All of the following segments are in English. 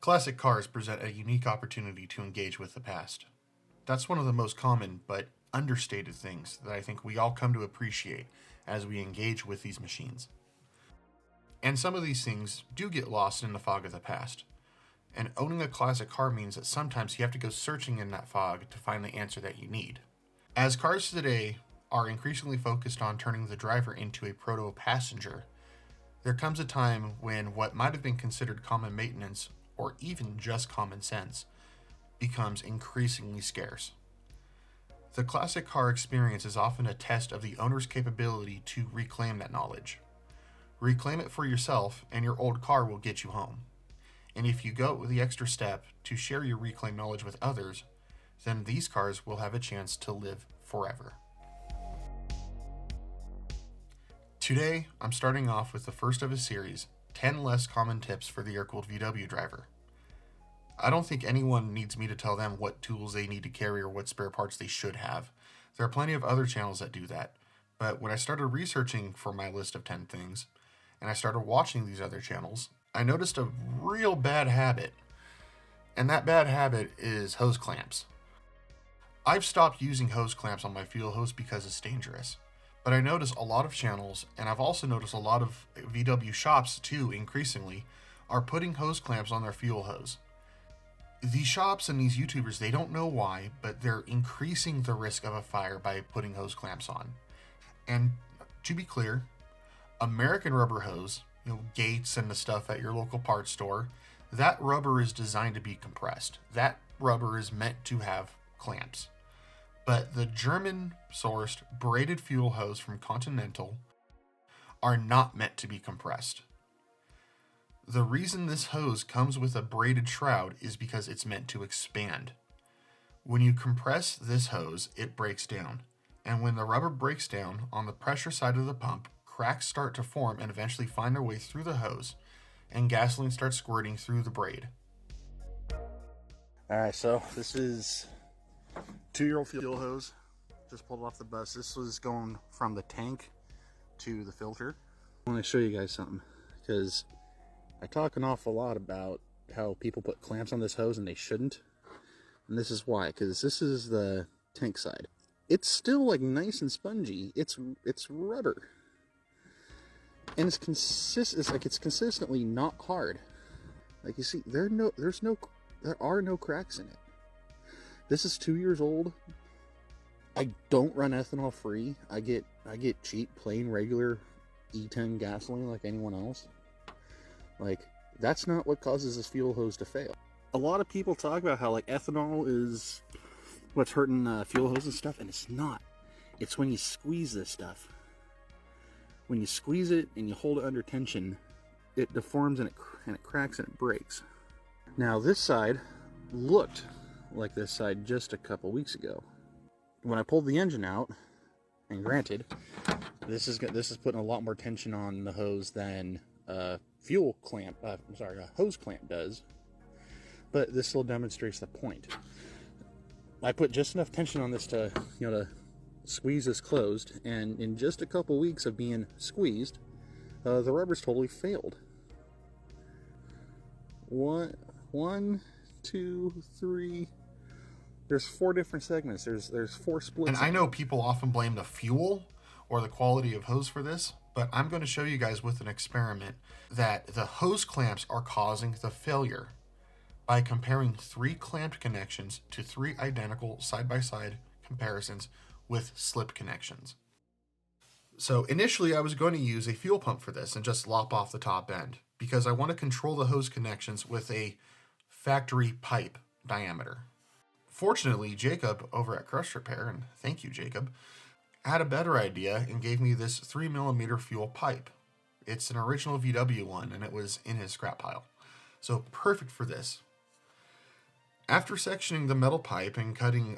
Classic cars present a unique opportunity to engage with the past. That's one of the most common but understated things that I think we all come to appreciate as we engage with these machines. And some of these things do get lost in the fog of the past. And owning a classic car means that sometimes you have to go searching in that fog to find the answer that you need. As cars today are increasingly focused on turning the driver into a proto-passenger, there comes a time when what might have been considered common maintenance, or even just common sense, becomes increasingly scarce. The classic car experience is often a test of the owner's capability to reclaim that knowledge. Reclaim it for yourself, and your old car will get you home. And if you go the extra step to share your reclaimed knowledge with others, then these cars will have a chance to live forever. Today, I'm starting off with the first of a series, 10 less common tips for the air-cooled VW driver. I don't think anyone needs me to tell them what tools they need to carry or what spare parts they should have. There are plenty of other channels that do that. But when I started researching for my list of 10 things, and I started watching these other channels, I noticed a real bad habit. And that bad habit is hose clamps. I've stopped using hose clamps on my fuel hose because it's dangerous. But I notice a lot of channels, and I've also noticed a lot of VW shops too, increasingly, are putting hose clamps on their fuel hose. These shops and these YouTubers, they don't know why, but they're increasing the risk of a fire by putting hose clamps on. And to be clear, American rubber hose, Gates and the stuff at your local parts store, that rubber is designed to be compressed. That rubber is meant to have clamps. But the German-sourced braided fuel hose from Continental are not meant to be compressed. The reason this hose comes with a braided shroud is because it's meant to expand. When you compress this hose, it breaks down. And when the rubber breaks down on the pressure side of the pump, cracks start to form and eventually find their way through the hose, and gasoline starts squirting through the braid. Alright, so this is 2-year-old fuel hose. Just pulled off the bus. This was going from the tank to the filter. I want to show you guys something, because I talk an awful lot about how people put clamps on this hose and they shouldn't. And this is why, because this is the tank side. It's still like nice and spongy. It's rubber. And it's consistently not hard. Like you see, there are no cracks in it. This is 2 years old. I don't run ethanol free. I get cheap, plain, regular E10 gasoline like anyone else. Like, that's not what causes this fuel hose to fail. A lot of people talk about how like ethanol is what's hurting fuel hose and stuff, and it's not. It's when you squeeze this stuff. When you squeeze it and you hold it under tension, it deforms and it cracks and it breaks. Now this side looked like this side just a couple weeks ago. When I pulled the engine out, and granted, this is putting a lot more tension on the hose than a hose clamp does, but this still demonstrates the point. I put just enough tension on this to squeeze this closed, and in just a couple weeks of being squeezed, the rubber's totally failed. One, two, three. There's 4 different segments. There's 4 splits. And I know people often blame the fuel or the quality of hose for this, but I'm going to show you guys with an experiment that the hose clamps are causing the failure by comparing 3 clamped connections to 3 identical side-by-side comparisons with slip connections. So initially I was going to use a fuel pump for this and just lop off the top end, because I want to control the hose connections with a factory pipe diameter. Fortunately, Jacob over at Crush Repair, and thank you Jacob, had a better idea and gave me this 3mm fuel pipe. It's an original VW one, and it was in his scrap pile. So perfect for this. After sectioning the metal pipe and cutting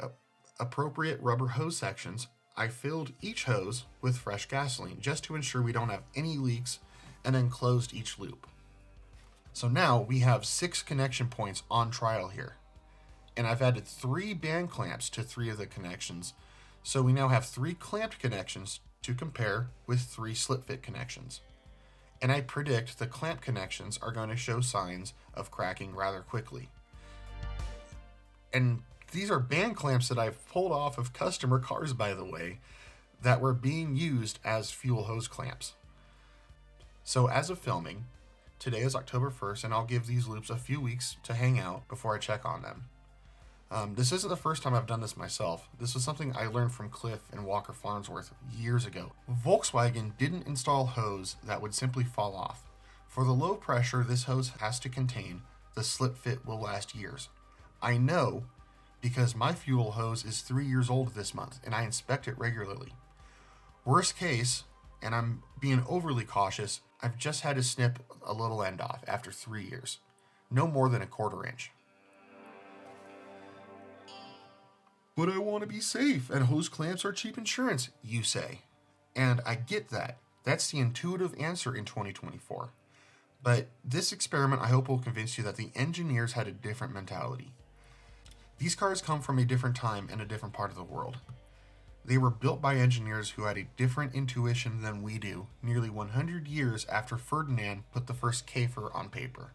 appropriate rubber hose sections, I filled each hose with fresh gasoline just to ensure we don't have any leaks, and then closed each loop. So now we have 6 connection points on trial here. And I've added 3 band clamps to 3 of the connections, so we now have 3 clamped connections to compare with 3 slip fit connections. and I predict the clamp connections are going to show signs of cracking rather quickly. And these are band clamps that I've pulled off of customer cars, by the way, that were being used as fuel hose clamps. So as of filming, today is October 1st, and I'll give these loops a few weeks to hang out before I check on them. This isn't the first time I've done this myself. This was something I learned from Cliff and Walker Farnsworth years ago. Volkswagen didn't install hose that would simply fall off. For the low pressure this hose has to contain, the slip fit will last years. I know because my fuel hose is 3 years old this month and I inspect it regularly. Worst case, and I'm being overly cautious, I've just had to snip a little end off after 3 years. No more than a 1/4 inch. But I want to be safe, and hose clamps are cheap insurance, you say. And I get that. That's the intuitive answer in 2024. But this experiment I hope will convince you that the engineers had a different mentality. These cars come from a different time and a different part of the world. They were built by engineers who had a different intuition than we do, nearly 100 years after Ferdinand put the first Käfer on paper.